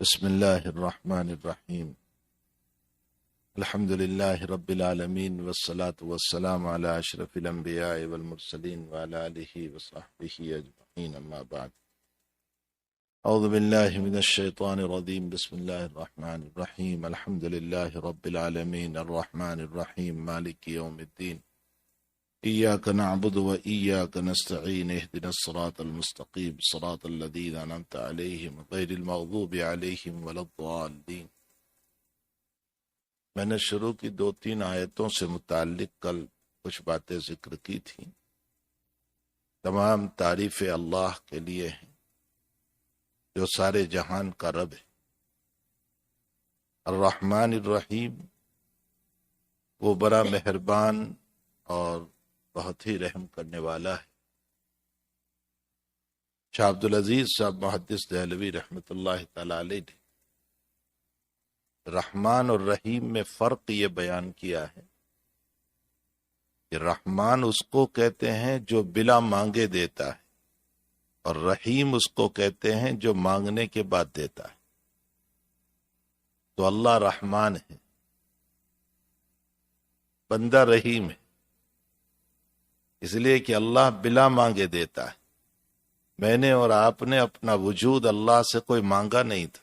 بسم الله الرحمن الرحيم. الحمد لله رب العالمين والصلاة والسلام على أشرف الأنبياء والمرسلين وعلى آله وصحبه أجمعين، أما بعد. أعوذ بالله من الشيطان الرجيم. بسم الله الرحمن الرحيم. الحمد لله رب العالمين الرحمن الرحيم مالك يوم الدين. إياك نعبد وإياك نستعين. اهدنا الصراط المستقيم صراط الذين أنعمت عليهم غير المغضوب عليهم ولا الضالين. میں نے شروع کی 2-3 آیتوں سے متعلق کل کچھ باتیں ذکر کی تھیں. تمام تعریف اللہ کے لیے ہیں جو سارے جہان کا رب ہے. الرحمن الرحیم، وہ بڑا مہربان اور بہت ہی رحم کرنے والا ہے. شاہ عبدالعزیز صاحب محدث دہلوی رحمۃ اللہ تعالی علیہ نے رحمان اور رحیم میں فرق یہ بیان کیا ہے کہ رحمان اس کو کہتے ہیں جو بلا مانگے دیتا ہے، اور رحیم اس کو کہتے ہیں جو مانگنے کے بعد دیتا ہے. تو اللہ رحمان ہے، بندہ رحیم ہے، اس لیے کہ اللہ بلا مانگے دیتا ہے. میں نے اور آپ نے اپنا وجود اللہ سے کوئی مانگا نہیں تھا،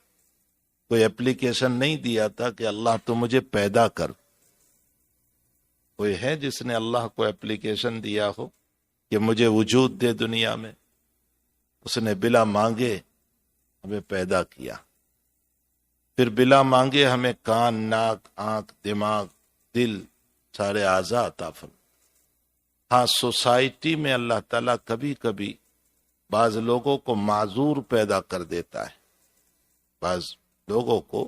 کوئی اپلیکیشن نہیں دیا تھا کہ اللہ تو مجھے پیدا کر. کوئی ہے جس نے اللہ کو اپلیکیشن دیا ہو کہ مجھے وجود دے دنیا میں؟ اس نے بلا مانگے ہمیں پیدا کیا، پھر بلا مانگے ہمیں کان، ناک، آنکھ، دماغ، دل، سارے اعضاء عطا فرمائے. ہاں، سوسائٹی میں اللہ تعالیٰ کبھی کبھی بعض لوگوں کو معذور پیدا کر دیتا ہے. بعض لوگوں کو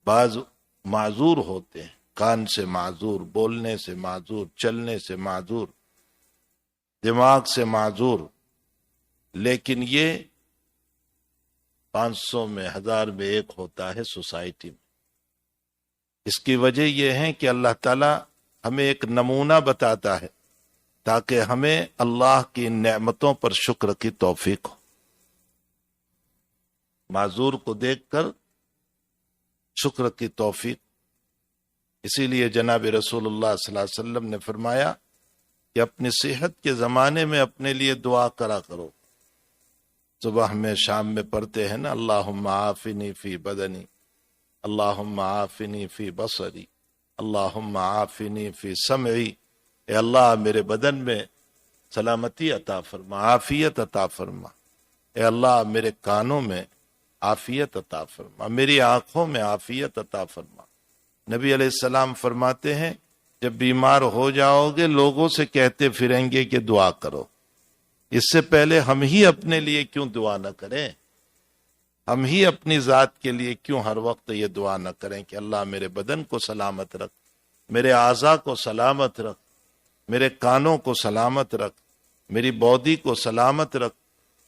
بعض معذور ہوتے ہیں، کان سے معذور، بولنے سے معذور، چلنے سے معذور، دماغ سے معذور. لیکن یہ 500 میں 1000 میں ایک ہوتا ہے سوسائٹی میں. اس کی وجہ یہ ہے کہ اللہ تعالیٰ ہمیں ایک نمونہ بتاتا ہے تاکہ ہمیں اللہ کی نعمتوں پر شکر کی توفیق ہو. معذور کو دیکھ کر شکر کی توفیق. اسی لیے جناب رسول اللہ صلی اللہ علیہ وسلم نے فرمایا کہ اپنی صحت کے زمانے میں اپنے لیے دعا کرا کرو. صبح میں شام میں پڑھتے ہیں نا، اللہم عافنی فی بدنی، اللہم عافنی فی بصری، اللہم عافنی فی سمعی. اے اللہ میرے بدن میں سلامتی عطا فرما، عافیت عطا فرما. اے اللہ میرے کانوں میں عافیت عطا فرما، میری آنکھوں میں عافیت عطا فرما. نبی علیہ السلام فرماتے ہیں جب بیمار ہو جاؤ گے لوگوں سے کہتے پھریں گے کہ دعا کرو. اس سے پہلے ہم ہی اپنے لیے کیوں دعا نہ کریں؟ ہم ہی اپنی ذات کے لیے کیوں ہر وقت یہ دعا نہ کریں کہ اللہ میرے بدن کو سلامت رکھ، میرے اعضاء کو سلامت رکھ، میرے کانوں کو سلامت رکھ، میری باڈی کو سلامت رکھ.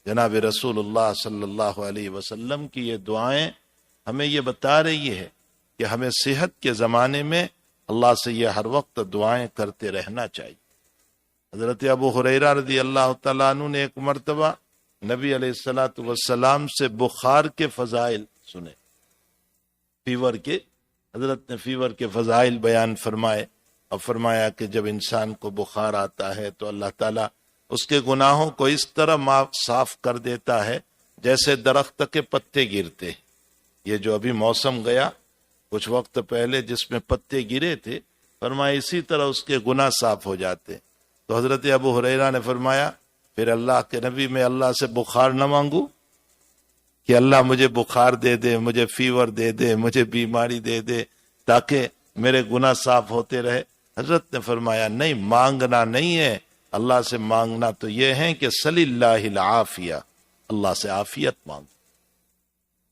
جناب رسول اللہ صلی اللہ علیہ وسلم کی یہ دعائیں ہمیں یہ بتا رہی ہے کہ ہمیں صحت کے زمانے میں اللہ سے یہ ہر وقت دعائیں کرتے رہنا چاہیے. حضرت ابو ہریرہ رضی اللہ تعالیٰ عنہ نے ایک مرتبہ نبی علیہ السلام سے بخار کے فضائل سنے، فیور کے. حضرت نے فیور کے فضائل بیان فرمائے اور فرمایا کہ جب انسان کو بخار آتا ہے تو اللہ تعالیٰ اس کے گناہوں کو اس طرح صاف کر دیتا ہے جیسے درخت کے پتے گرتے. یہ جو ابھی موسم گیا کچھ وقت پہلے جس میں پتے گرے تھے، فرمایا اسی طرح اس کے گناہ صاف ہو جاتے. تو حضرت ابو ہریرہ نے فرمایا پھر اللہ کے نبی میں اللہ سے بخار نہ مانگوں کہ اللہ مجھے بخار دے دے، مجھے فیور دے دے، مجھے بیماری دے دے تاکہ میرے گناہ صاف ہوتے رہے. حضرت نے فرمایا نہیں، مانگنا نہیں ہے، اللہ سے مانگنا تو یہ ہے کہ صلی اللہ العافیہ، اللہ سے عافیت مانگو،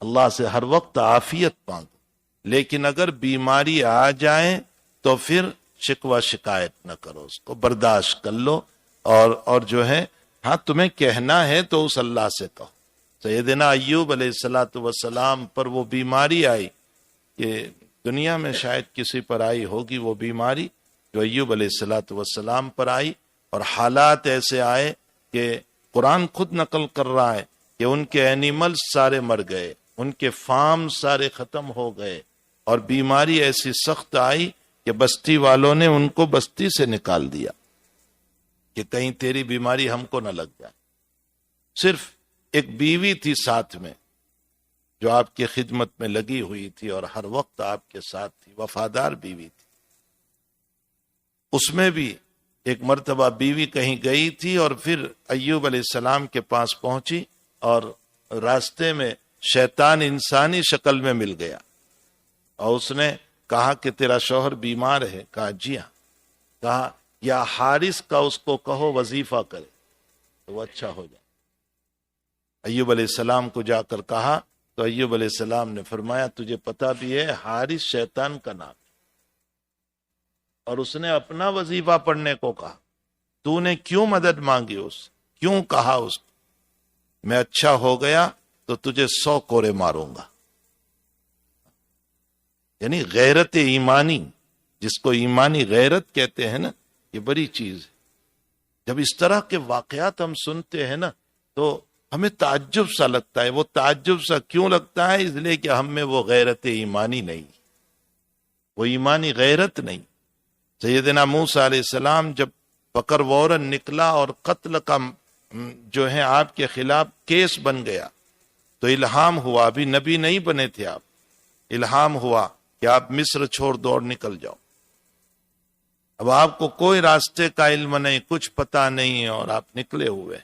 اللہ سے ہر وقت عافیت مانگو. لیکن اگر بیماری آ جائیں تو پھر شکوہ شکایت نہ کرو، اس کو برداشت کر لو. اور جو ہے ہاں تمہیں کہنا ہے تو اس اللہ سے کہو. سیدنا ایوب علیہ السلام پر وہ بیماری آئی کہ دنیا میں شاید کسی پر آئی ہوگی وہ بیماری جو ایوب علیہ السلام پر آئی، اور حالات ایسے آئے کہ قرآن خود نقل کر رہا ہے کہ ان کے اینیملز سارے مر گئے، ان کے فارم سارے ختم ہو گئے اور بیماری ایسی سخت آئی کہ بستی والوں نے ان کو بستی سے نکال دیا کہ کہیں تیری بیماری ہم کو نہ لگ جائے. صرف ایک بیوی تھی ساتھ میں جو آپ کی خدمت میں لگی ہوئی تھی اور ہر وقت آپ کے ساتھ تھی، وفادار بیوی تھی. اس میں بھی ایک مرتبہ بیوی کہیں گئی تھی اور پھر ایوب علیہ السلام کے پاس پہنچی اور راستے میں شیطان انسانی شکل میں مل گیا اور اس نے کہا کہ تیرا شوہر بیمار ہے. کہا جی ہاں. کہا یا حارث کا اس کو کہو وظیفہ کرے تو وہ اچھا ہو جائے. ایوب علیہ السلام کو جا کر کہا تو ایوب علیہ السلام نے فرمایا تجھے پتا بھی ہے حارث شیطان کا نام اور اس نے اپنا وظیفہ پڑھنے کو کہا. تو نے کیوں مدد مانگی اس سے؟ کیوں کہا اس کو میں اچھا ہو گیا تو تجھے 100 کوڑے ماروں گا. یعنی غیرت ایمانی، جس کو ایمانی غیرت کہتے ہیں نا، یہ بڑی چیز ہے. جب اس طرح کے واقعات ہم سنتے ہیں نا تو ہمیں تعجب سا لگتا ہے. وہ تعجب سا کیوں لگتا ہے؟ اس لیے کہ ہم میں وہ غیرت ایمانی نہیں، وہ ایمانی غیرت نہیں. سیدنا موسیٰ علیہ السلام جب فقر وارن نکلا اور قتل کا جو ہے آپ کے خلاف کیس بن گیا تو الہام ہوا، ابھی نبی نہیں بنے تھے آپ، الہام ہوا کہ آپ مصر چھوڑ دوڑ نکل جاؤ. اب آپ کو کوئی راستے کا علم نہیں، کچھ پتا نہیں ہے اور آپ نکلے ہوئے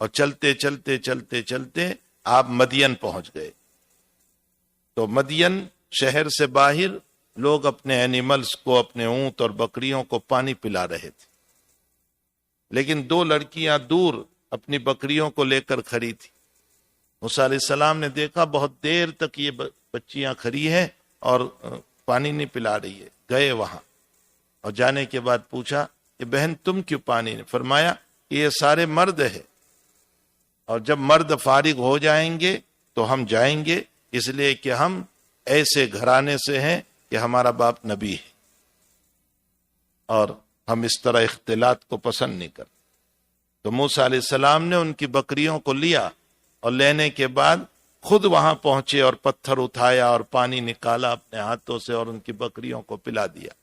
اور چلتے چلتے چلتے چلتے آپ مدین پہنچ گئے. تو مدین شہر سے باہر لوگ اپنے اینیملز کو، اپنے اونٹ اور بکریوں کو پانی پلا رہے تھے، لیکن 2 لڑکیاں دور اپنی بکریوں کو لے کر کھڑی تھی. موسیٰ علیہ السلام نے دیکھا بہت دیر تک یہ بچیاں کھڑی ہیں اور پانی نہیں پلا رہی ہے. گئے وہاں اور جانے کے بعد پوچھا کہ بہن تم کیوں پانی نہیں؟ فرمایا یہ سارے مرد ہے اور جب مرد فارغ ہو جائیں گے تو ہم جائیں گے، اس لیے کہ ہم ایسے گھرانے سے ہیں کہ ہمارا باپ نبی ہے اور ہم اس طرح اختلاط کو پسند نہیں کرتے. تو موسیٰ علیہ السلام نے ان کی بکریوں کو لیا اور لینے کے بعد خود وہاں پہنچے اور پتھر اٹھایا اور پانی نکالا اپنے ہاتھوں سے اور ان کی بکریوں کو پلا دیا.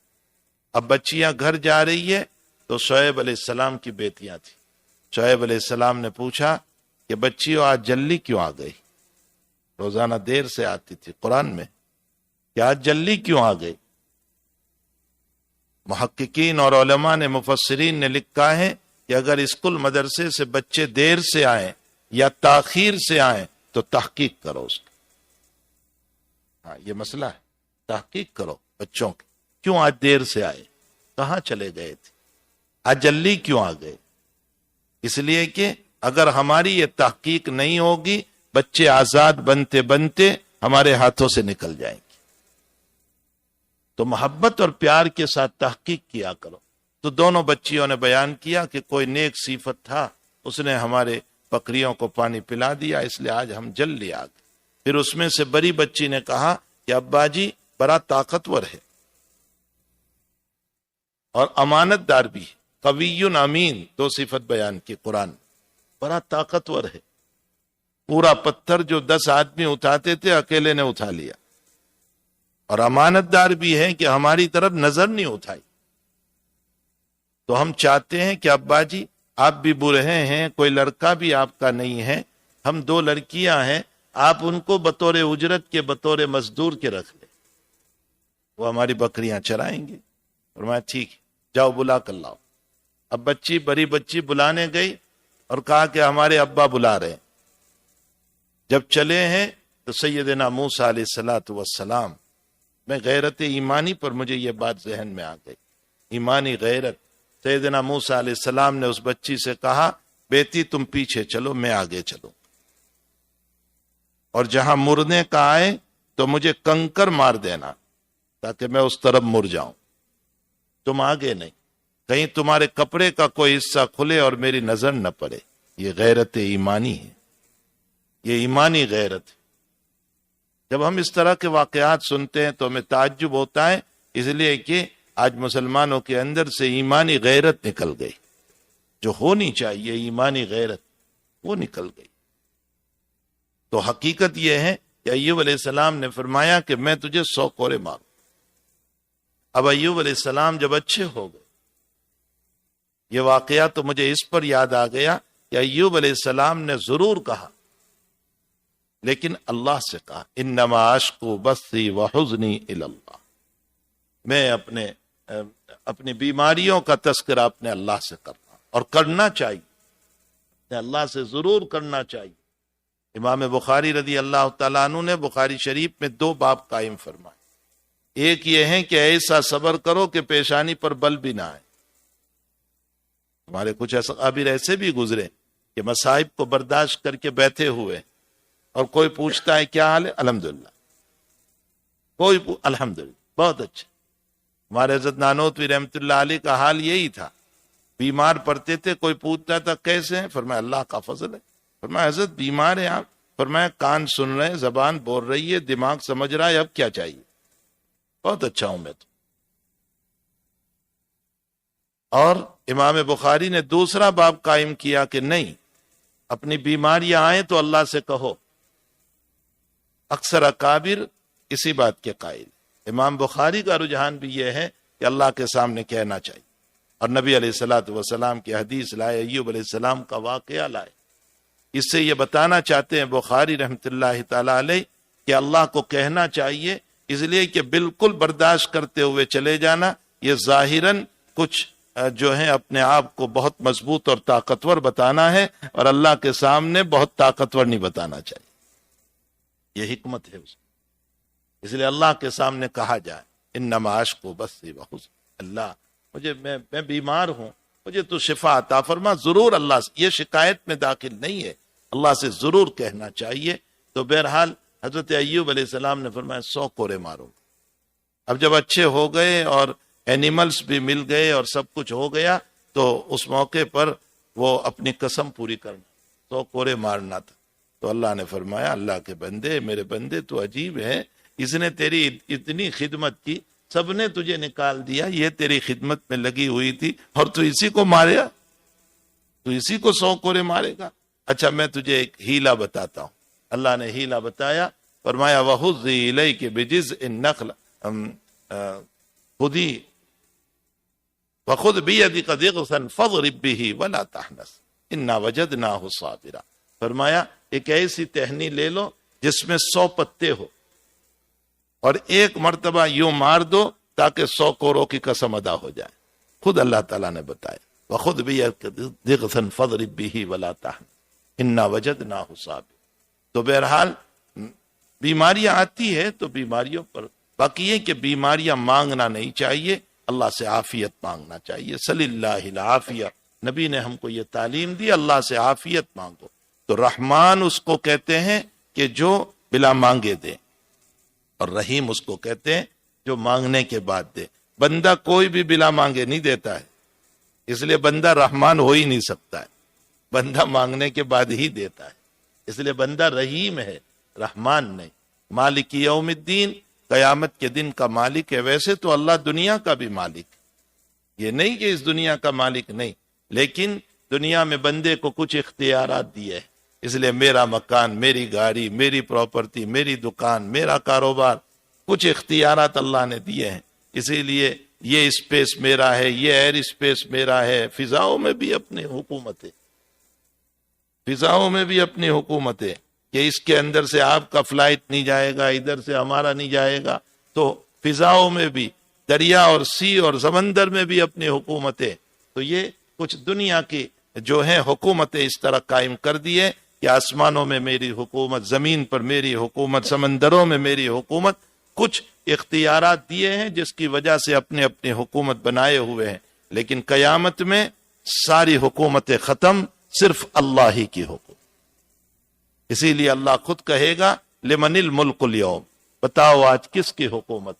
اب بچیاں گھر جا رہی ہے تو شعیب علیہ السلام کی بیٹیاں تھیں. شعیب علیہ السلام نے پوچھا کہ بچیوں آج جلدی کیوں آ گئی؟ روزانہ دیر سے آتی تھی قرآن میں، کہ آج جلدی کیوں آ گئی؟ محققین اور علماء نے، مفسرین نے لکھا ہے کہ اگر اسکول مدرسے سے بچے دیر سے آئیں یا تاخیر سے آئیں تو تحقیق کرو اس کی. ہاں یہ مسئلہ ہے، تحقیق کرو بچوں کی، کیوں آج دیر سے آئے، کہاں چلے گئے تھے، آج جلدی کیوں آ گئے. اس لیے کہ اگر ہماری یہ تحقیق نہیں ہوگی بچے آزاد بنتے بنتے ہمارے ہاتھوں سے نکل جائیں گے. تو محبت اور پیار کے ساتھ تحقیق کیا کرو. تو دونوں بچیوں نے بیان کیا کہ کوئی نیک صفت تھا، اس نے ہمارے بکریوں کو پانی پلا دیا، اس لیے آج ہم جلدی آ گئے. پھر اس میں سے بڑی بچی نے کہا کہ ابا جی بڑا طاقتور ہے اور امانت دار بھی ہے، قوی امین، 2 صفت بیان کی قرآن. بڑا طاقتور ہے، پورا پتھر جو 10 آدمی اٹھاتے تھے اکیلے نے اٹھا لیا، اور امانت دار بھی ہے کہ ہماری طرف نظر نہیں اٹھائی. تو ہم چاہتے ہیں کہ ابا جی آپ بھی برہے ہیں، کوئی لڑکا بھی آپ کا نہیں ہے، ہم 2 لڑکیاں ہیں، آپ ان کو بطور اجرت کے، بطور مزدور کے رکھ لیں، وہ ہماری بکریاں چرائیں گے. اور میں ٹھیک جاؤ بلا کر لاؤ. اب بڑی بچی بلانے گئی اور کہا کہ ہمارے ابا بلا رہے ہیں. جب چلے ہیں تو سیدنا موسیٰ علیہ الصلوۃ والسلام، میں غیرت ایمانی پر مجھے یہ بات ذہن میں آ گئی، ایمانی غیرت. سیدنا موسیٰ علیہ السلام نے اس بچی سے کہا بیٹی تم پیچھے چلو، میں آگے چلوں، اور جہاں مرنے کا آئے تو مجھے کنکر مار دینا تاکہ میں اس طرف مر جاؤں، تم آگے نہیں، کہیں تمہارے کپڑے کا کوئی حصہ کھلے اور میری نظر نہ پڑے. یہ غیرت ایمانی ہے، یہ ایمانی غیرت ہے. جب ہم اس طرح کے واقعات سنتے ہیں تو ہمیں تعجب ہوتا ہے، اس لیے کہ آج مسلمانوں کے اندر سے ایمانی غیرت نکل گئی، جو ہونی چاہیے ایمانی غیرت وہ نکل گئی. تو حقیقت یہ ہے کہ ایوب علیہ السلام نے فرمایا کہ میں تجھے 100 کوڑے ماروں۔ اب ایوب علیہ السلام جب اچھے ہو گئے، یہ واقعہ تو مجھے اس پر یاد آ گیا کہ ایوب علیہ السلام نے ضرور کہا، لیکن اللہ سے کہا انما اشکو بثی وحزنی الی اللہ، میں اپنی بیماریوں کا تذکرہ اپنے اللہ سے کرنا، اور کرنا چاہیے، اللہ سے ضرور کرنا چاہیے۔ امام بخاری رضی اللہ تعالیٰ عنہ نے بخاری شریف میں 2 باب قائم فرمائے۔ ایک یہ ہے کہ ایسا صبر کرو کہ پیشانی پر بل بھی نہ آئے۔ ہمارے کچھ اصحابی ایسے بھی گزرے کہ مصائب کو برداشت کر کے بیٹھے ہوئے، اور کوئی پوچھتا ہے کیا حال ہے، الحمدللہ، الحمدللہ بہت اچھا۔ ہمارے حضرت نانوتوی رحمت اللہ علیہ کا حال یہی تھا، بیمار پڑتے تھے، کوئی پوچھتا تھا کیسے ہیں، فرمایا اللہ کا فضل ہے۔ فرمایا حضرت بیمار ہیں آپ؟ فرمایا کان سن رہے ہیں، زبان بول رہی ہے، دماغ سمجھ رہا ہے، اب کیا چاہیے؟ بہت اچھا ہوں میں تو۔ اور امام بخاری نے دوسرا باب قائم کیا کہ نہیں، اپنی بیماریاں آئیں تو اللہ سے کہو۔ اکثر اکابر اسی بات کے قائل۔ امام بخاری کا رجحان بھی یہ ہے کہ اللہ کے سامنے کہنا چاہیے، اور نبی علیہ الصلوۃ والسلام کی حدیث لائے، ایوب علیہ السلام کا واقعہ لائے۔ اس سے یہ بتانا چاہتے ہیں بخاری رحمت اللہ تعالی علیہ کہ اللہ کو کہنا چاہیے، اس لیے کہ بالکل برداشت کرتے ہوئے چلے جانا یہ ظاہراً کچھ جو ہے اپنے آپ کو بہت مضبوط اور طاقتور بتانا ہے، اور اللہ کے سامنے بہت طاقتور نہیں بتانا چاہیے۔ یہ حکمت ہے اس لیے اللہ کے سامنے کہا جائے انما اشکو بثی وحزنی، اللہ میں بیمار ہوں، مجھے تو شفا عطا فرما۔ ضرور اللہ سے، یہ شکایت میں داخل نہیں ہے، اللہ سے ضرور کہنا چاہیے۔ تو بہرحال حضرت ایوب علیہ السلام نے فرمایا 100 کوڑے مارو۔ اب جب اچھے ہو گئے اور اینیملز بھی مل گئے اور سب کچھ ہو گیا، تو اس موقع پر وہ اپنی قسم پوری کرنا، 100 کوڑے مارنا تھا۔ تو اللہ نے فرمایا اللہ کے بندے، میرے بندے تو عجیب ہے، اس نے تیری اتنی خدمت کی، سب نے تجھے نکال دیا، یہ تیری خدمت میں لگی ہوئی تھی، اور تو اسی کو ماریا، تو اسی کو 100 کوڑے مارے گا۔ اچھا میں تجھے ایک ہیلا بتاتا ہوں۔ اللہ نے ہیلا بتایا، فرمایا وَحُزِّ إِلَيْكِ بِجِزْءِ النَّخْلِ خُذِي وَخُذْ بِيَدِكَ ضِغْثًا فَاضْرِب بِّهِ وَلَا تَحْنَثْ إِنَّا وَجَدْنَاهُ صَابِرًا۔ فرمایا ایک ایسی ٹہنی لے لو جس میں 100 پتے ہو، اور ایک مرتبہ یوں مار دو تاکہ 100 کوڑوں کی قسم ادا ہو جائے۔ خود اللہ تعالیٰ نے بتایا وَخُذْ بِيَدِكَ ضِغْثًا فَاضْرِب بِّهِ وَلَا تَحْنَثْ إِنَّا وَجَدْنَاهُ صَابِرًا۔ تو بہرحال بیماریاں آتی ہے تو بیماریوں پر باقی ہے کہ بیماریاں مانگنا نہیں چاہیے، اللہ سے عافیت مانگنا چاہیے۔ صلی اللہ العافیہ، نبی نے ہم کو یہ تعلیم دی، اللہ سے عافیت مانگو۔ تو رحمان اس کو کہتے ہیں کہ جو بلا مانگے دے، اور رحیم اس کو کہتے ہیں جو مانگنے کے بعد دے۔ بندہ کوئی بھی بلا مانگے نہیں دیتا ہے، اس لیے بندہ رحمان ہو ہی نہیں سکتا ہے، بندہ مانگنے کے بعد ہی دیتا ہے، اس لیے بندہ رحیم ہے، رحمان نہیں۔ مالک یوم الدین، قیامت کے دن کا مالک ہے۔ ویسے تو اللہ دنیا کا بھی مالک، یہ نہیں کہ اس دنیا کا مالک نہیں، لیکن دنیا میں بندے کو کچھ اختیارات دیے ہیں، اس لیے میرا مکان، میری گاڑی، میری پراپرٹی، میری دکان، میرا کاروبار، کچھ اختیارات اللہ نے دیے ہیں، اسی لیے یہ اسپیس میرا ہے، یہ ایئر اسپیس میرا ہے۔ فضاؤں میں بھی اپنی حکومت ہے، فضاؤں میں بھی اپنی حکومت ہے کہ اس کے اندر سے آپ کا فلائٹ نہیں جائے گا، ادھر سے ہمارا نہیں جائے گا۔ تو فضاؤں میں بھی، دریا اور سی اور سمندر میں بھی اپنی حکومت ہے۔ تو یہ کچھ دنیا کی جو ہے حکومتیں اس طرح قائم کر دیے کہ آسمانوں میں میری حکومت، زمین پر میری حکومت، سمندروں میں میری حکومت، کچھ اختیارات دیے ہیں جس کی وجہ سے اپنے اپنی حکومت بنائے ہوئے ہیں، لیکن قیامت میں ساری حکومتیں ختم، صرف اللہ ہی کی حکومت۔ اسی لیے اللہ خود کہے گا لمن الملک اليوم، بتاؤ آج کس کی حکومت،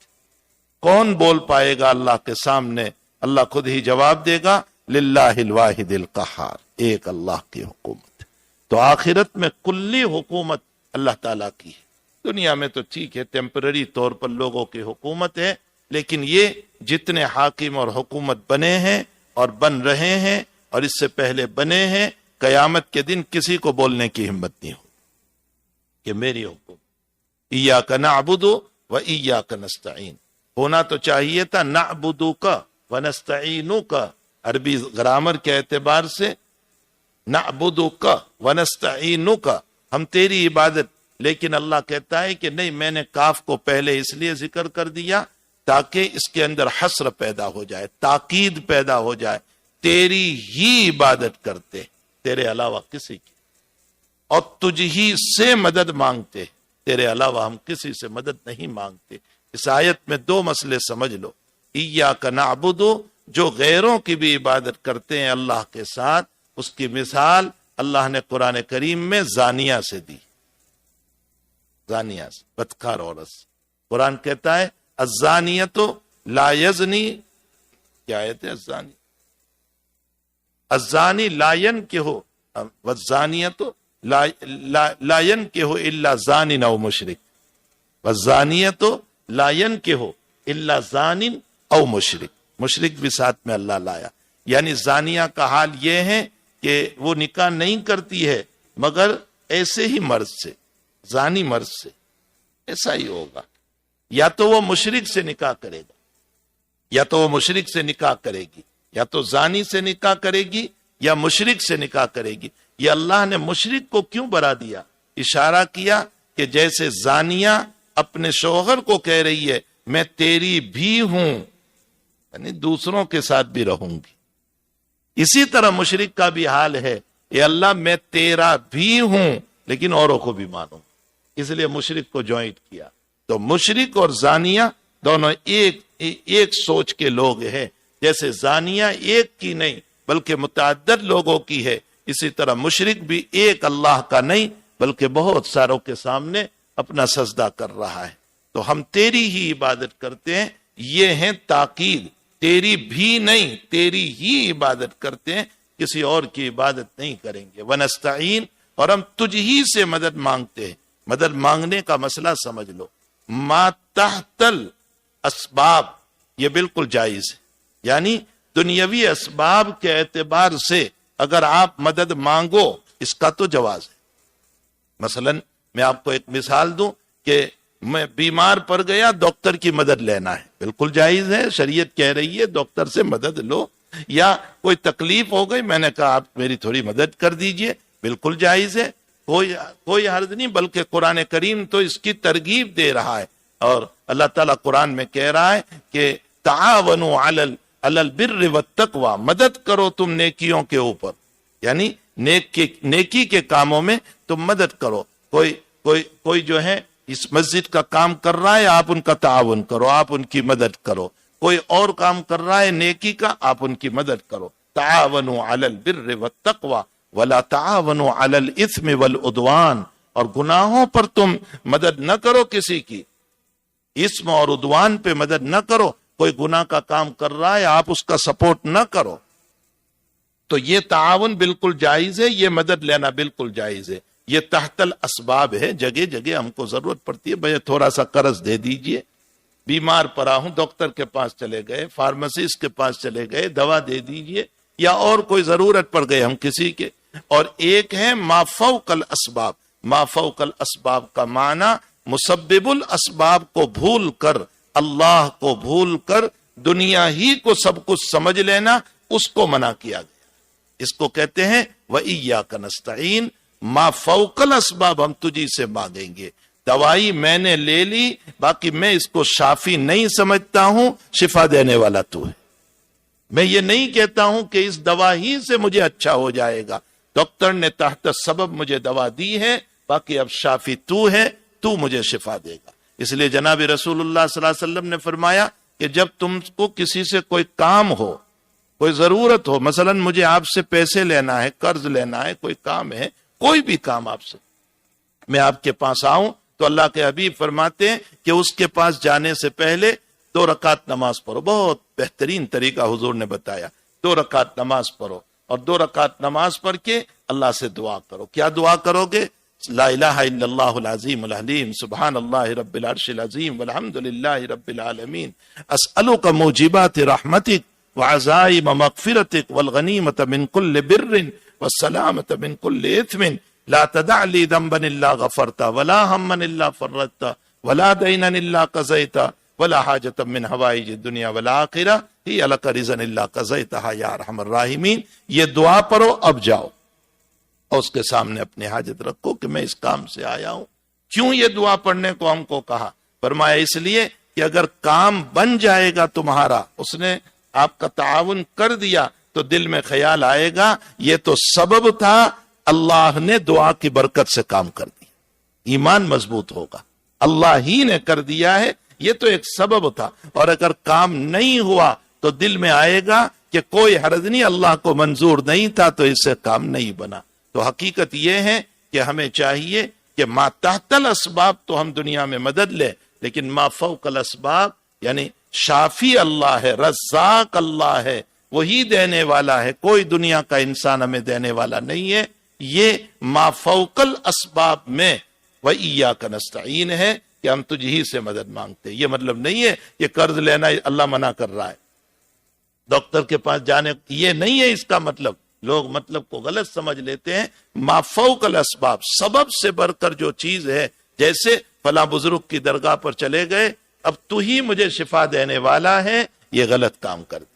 کون بول پائے گا اللہ کے سامنے؟ اللہ خود ہی جواب دے گا للہ الواحد القہار، ایک اللہ کی حکومت۔ تو آخرت میں کلی حکومت اللہ تعالیٰ کی ہے۔ دنیا میں تو ٹھیک ہے، ٹیمپرری طور پر لوگوں کی حکومت ہے، لیکن یہ جتنے حاکم اور حکومت بنے ہیں اور بن رہے ہیں اور اس سے پہلے بنے ہیں، قیامت کے دن کسی کو بولنے کی ہمت نہیں ہو کہ میری حکومت، ایاک نعبد و ایاک نستعین، ہونا تو چاہیے تھا نعبدک و نستعینک، عربی گرامر کے اعتبار سے نعبدک و نستعینک، ہم تیری عبادت، لیکن اللہ کہتا ہے کہ نہیں، میں نے کاف کو پہلے اس لیے ذکر کر دیا تاکہ اس کے اندر حسر پیدا ہو جائے، تاکید پیدا ہو جائے، تیری ہی عبادت کرتے، تیرے علاوہ کسی کی، اور تجھ ہی سے مدد مانگتے، تیرے علاوہ ہم کسی سے مدد نہیں مانگتے۔ اس آیت میں دو مسئلے سمجھ لو، ایاک نعبد، جو غیروں کی بھی عبادت کرتے ہیں اللہ کے ساتھ، اس کی مثال اللہ نے قرآن کریم میں زانیہ سے دی، زانیہ سے، بدکار عورت سے۔ قرآن کہتا ہے الزانیۃ لا یزنی، کیا آیت ہے؟ الزانی لا ینکح والزانیۃ لا ینکح الا زان او مشرک، والزانیۃ لا ینکح الا زان او مشرک، مشرک بھی ساتھ میں اللہ لایا، یعنی زانیہ کا حال یہ ہے کہ وہ نکاح نہیں کرتی ہے مگر ایسے ہی مرد سے، زانی مرد سے، ایسا ہی ہوگا، یا تو وہ مشرک سے نکاح کرے گا، یا تو وہ مشرک سے نکاح کرے گی، یا تو زانی سے نکاح کرے گی یا مشرک سے نکاح کرے گی۔ یہ اللہ نے مشرک کو کیوں برا دیا؟ اشارہ کیا کہ جیسے زانیہ اپنے شوہر کو کہہ رہی ہے میں تیری بھی ہوں، یعنی دوسروں کے ساتھ بھی رہوں گی، اسی طرح مشرک کا بھی حال ہے، اے اللہ میں تیرا بھی ہوں لیکن اوروں کو بھی مانوں، اس لیے مشرک کو جوائنٹ کیا۔ تو مشرک اور زانیہ دونوں ایک سوچ کے لوگ ہیں، جیسے زانیہ ایک کی نہیں بلکہ متعدد لوگوں کی ہے، اسی طرح مشرک بھی ایک اللہ کا نہیں بلکہ بہت ساروں کے سامنے اپنا سجدہ کر رہا ہے۔ تو ہم تیری ہی عبادت کرتے ہیں، یہ ہیں تاکید، تیری بھی نہیں، تیری ہی عبادت کرتے ہیں، کسی اور کی عبادت نہیں کریں گے۔ ونستعین، اور ہم تجھ ہی سے مدد مانگتے ہیں۔ مدد مانگنے کا مسئلہ سمجھ لو، ما تحت الاسباب، یہ بالکل جائز ہے، یعنی دنیاوی اسباب کے اعتبار سے اگر آپ مدد مانگو اس کا تو جواز ہے۔ مثلا میں آپ کو ایک مثال دوں کہ میں بیمار پڑ گیا، ڈاکٹر کی مدد لینا ہے، بالکل جائز ہے، شریعت کہہ رہی ہے ڈاکٹر سے مدد لو، یا کوئی تکلیف ہو گئی، میں نے کہا آپ میری تھوڑی مدد کر دیجئے، بالکل جائز ہے، کوئی حرج نہیں، بلکہ قرآن کریم تو اس کی ترغیب دے رہا ہے، اور اللہ تعالیٰ قرآن میں کہہ رہا ہے کہ تعاونوا علی البر والتقوی، مدد کرو تم نیکیوں کے اوپر، یعنی نیکی کے کاموں میں تم مدد کرو۔ کوئی جو ہے اس مسجد کا کام کر رہا ہے، آپ ان کا تعاون کرو، آپ ان کی مدد کرو، کوئی اور کام کر رہا ہے نیکی کا، آپ ان کی مدد کرو۔ تعاونوا علی البر والتقوی ولا تعاونوا علی الاثم والعدوان، اور گناہوں پر تم مدد نہ کرو کسی کی، اسم اور عدوان پہ مدد نہ کرو، کوئی گناہ کا کام کر رہا ہے آپ اس کا سپورٹ نہ کرو۔ تو یہ تعاون بالکل جائز ہے، یہ مدد لینا بالکل جائز ہے، یہ تحت الاسباب ہے، جگہ جگہ ہم کو ضرورت پڑتی ہے، بھئی تھوڑا سا قرض دے دیجئے، بیمار پڑا ہوں ڈاکٹر کے پاس چلے گئے، فارماسسٹ کے پاس چلے گئے، دوا دے دیجئے، یا اور کوئی ضرورت پڑ گئے ہم کسی کے۔ اور ایک ہے ما فوق الاسباب، ما فوق الاسباب کا معنی مسبب الاسباب کو بھول کر، اللہ کو بھول کر دنیا ہی کو سب کچھ سمجھ لینا، اس کو منع کیا گیا، اس کو کہتے ہیں وَإِيَّاكَ نَسْتَعِينُ، ما فوق الاسباب، ہم تجھی سے مانگیں گے، دوائی میں نے لے لی، باقی میں اس کو شافی نہیں سمجھتا ہوں، شفا دینے والا تو ہے، میں یہ نہیں کہتا ہوں کہ اس دوا ہی سے مجھے اچھا ہو جائے گا، ڈاکٹر نے تحت سبب مجھے دوا دی ہے، باقی اب شافی تو ہے، تو مجھے شفا دے گا۔ اس لیے جناب رسول اللہ صلی اللہ علیہ وسلم نے فرمایا کہ جب تم کو کسی سے کوئی کام ہو، کوئی ضرورت ہو، مثلا مجھے آپ سے پیسے لینا ہے، قرض لینا ہے، کوئی کام ہے، کوئی بھی کام آپ سے، میں آپ کے پاس آؤں تو اللہ کے حبیب فرماتے ہیں کہ اس کے پاس جانے سے پہلے 2 رکعت نماز پڑھو، بہت بہترین طریقہ حضور نے بتایا، 2 رکعت نماز پڑھو، اور 2 رکعت نماز پڑھ کے اللہ سے دعا کرو۔ کیا دعا کرو گے؟ لا الہ الا اللہ العظیم الحلیم، سبحان اللہ رب العرش العظیم والحمد للہ رب العالمین، اسألک موجبات رحمتک وعزائم مغفرتک والغنیمت من کل بر والسلامت من کل اثم لا تدع لی ذنبا الا غفرتا ولا ہما الا فرجتا ولا دینا الا قضیتا ولا حاجتا من حوائج الدنیا والآخرہ ہی لک رضا الا قضیتہا یا ارحم الراحمین. یہ دعا پڑھو. اب جاؤ اور اس کے سامنے اپنی حاجت رکھو کہ میں اس کام سے آیا ہوں. کیوں یہ دعا پڑھنے کو ہم کو کہا؟ فرمایا اس لیے کہ اگر کام بن جائے گا تمہارا، اس نے آپ کا تعاون کر دیا تو دل میں خیال آئے گا یہ تو سبب تھا، اللہ نے دعا کی برکت سے کام کر دیا. ایمان مضبوط ہوگا. اللہ ہی نے کر دیا ہے، یہ تو ایک سبب تھا. اور اگر کام نہیں ہوا تو دل میں آئے گا کہ کوئی حرج نہیں، اللہ کو منظور نہیں تھا تو اس سے کام نہیں بنا. تو حقیقت یہ ہے کہ ہمیں چاہیے کہ ما تحت الاسباب تو ہم دنیا میں مدد لیں، لیکن ما فوق الاسباب یعنی شافی اللہ ہے، رزاق اللہ ہے، وہی دینے والا ہے. کوئی دنیا کا انسان ہمیں دینے والا نہیں ہے. یہ ما فوق الاسباب میں وَإِيَّاكَ نَسْتَعِينُ ہے کہ ہم تجھ ہی سے مدد مانگتے. یہ مطلب نہیں ہے کہ قرض لینا اللہ منع کر رہا ہے، ڈاکٹر کے پاس جانے، یہ نہیں ہے اس کا مطلب. لوگ مطلب کو غلط سمجھ لیتے ہیں. ما فوق الاسباب، سبب سے بڑھ کر جو چیز ہے، جیسے فلاں بزرگ کی درگاہ پر چلے گئے، اب تو ہی مجھے شفا دینے والا ہے، یہ غلط کام کر دی.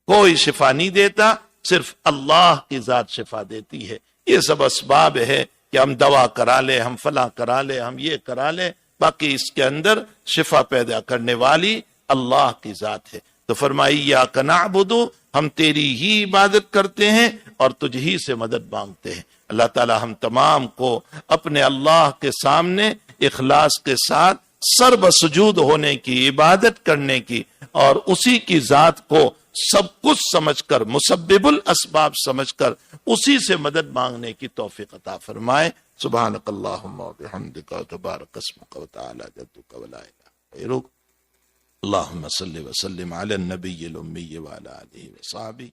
کوئی شفا نہیں دیتا، صرف اللہ کی ذات شفا دیتی ہے. یہ سب اسباب ہے کہ ہم دوا کرا لیں، ہم فلاں کرا لیں، ہم یہ کرا لیں، باقی اس کے اندر شفا پیدا کرنے والی اللہ کی ذات ہے. تو فرمائی ایاک نعبد، ہم تیری ہی عبادت کرتے ہیں اور تجھ ہی سے مدد مانگتے ہیں. اللہ تعالی ہم تمام کو اپنے اللہ کے سامنے اخلاص کے ساتھ سر بسجود ہونے کی، عبادت کرنے کی، اور اسی کی ذات کو سب کچھ سمجھ کر، مسبب الاسباب سمجھ کر اسی سے مدد مانگنے کی توفیق عطا فرمائے. سبحانک اللہم و بحمدک تبارک اسمک و تعالی جدک ولا الہ غیرک. اللہم صلی وسلم علی النبی الامی وعلی آلہ وصحبہ